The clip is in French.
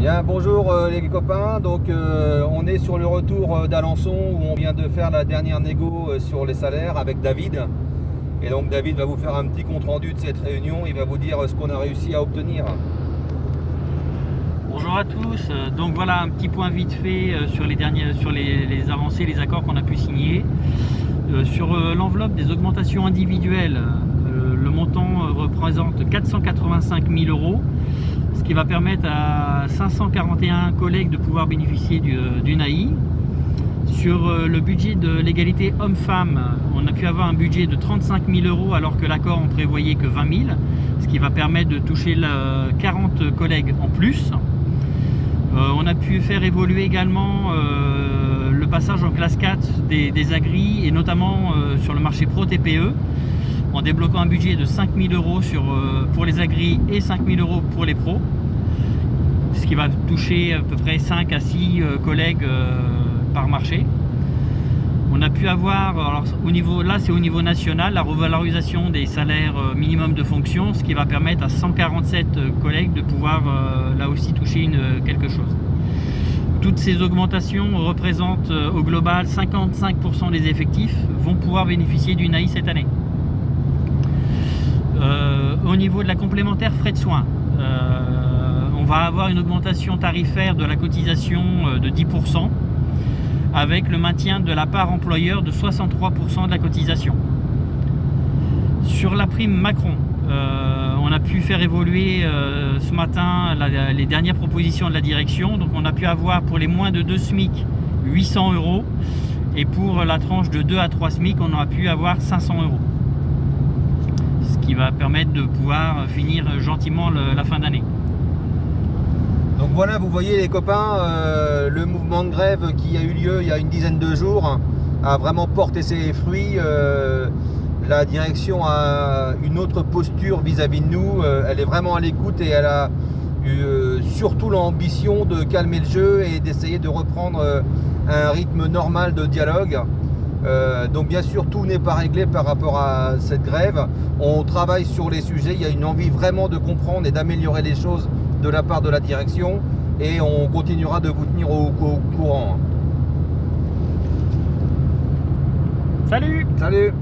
Bien, bonjour les copains. Donc on est sur le retour d'Alençon où on vient de faire la dernière négo sur les salaires avec David. Et donc David va vous faire un petit compte rendu de cette réunion. Il va vous dire ce qu'on a réussi à obtenir. Bonjour à tous. Donc voilà un petit point vite fait sur les avancées, les accords qu'on a pu signer. Sur l'enveloppe des augmentations individuelles, le montant représente 485 000 euros, ce qui va permettre à 541 collègues de pouvoir bénéficier d'une AI. Sur le budget de l'égalité homme-femme, on a pu avoir un budget de 35 000 euros alors que l'accord en prévoyait que 20 000, ce qui va permettre de toucher 40 collègues en plus. On a pu faire évoluer également le passage en classe 4 des agris et notamment sur le marché Pro TPE en débloquant un budget de 5 000 euros pour les agris et 5 000 euros pour les pros, ce qui va toucher à peu près 5 à 6 collègues par marché. On a pu avoir, alors c'est au niveau national, la revalorisation des salaires minimum de fonction, ce qui va permettre à 147 collègues de pouvoir là aussi toucher quelque chose. Toutes ces augmentations représentent au global 55% des effectifs vont pouvoir bénéficier d'une AI cette année. Au niveau de la complémentaire frais de soins, on va avoir une augmentation tarifaire de la cotisation de 10%. Avec le maintien de la part employeur de 63% de la cotisation. Sur la prime Macron, on a pu faire évoluer ce matin les dernières propositions de la direction. Donc on a pu avoir pour les moins de 2 SMIC 800 euros et pour la tranche de 2 à 3 SMIC on aura pu avoir 500 euros. Ce qui va permettre de pouvoir finir gentiment la fin d'année. Donc voilà, vous voyez les copains, le mouvement de grève qui a eu lieu il y a une dizaine de jours a vraiment porté ses fruits. La direction a une autre posture vis-à-vis de nous. Elle est vraiment à l'écoute et elle a eu surtout l'ambition de calmer le jeu et d'essayer de reprendre un rythme normal de dialogue. Donc bien sûr, tout n'est pas réglé par rapport à cette grève. On travaille sur les sujets, il y a une envie vraiment de comprendre et d'améliorer les choses de la part de la direction et on continuera de vous tenir au courant. Salut! Salut!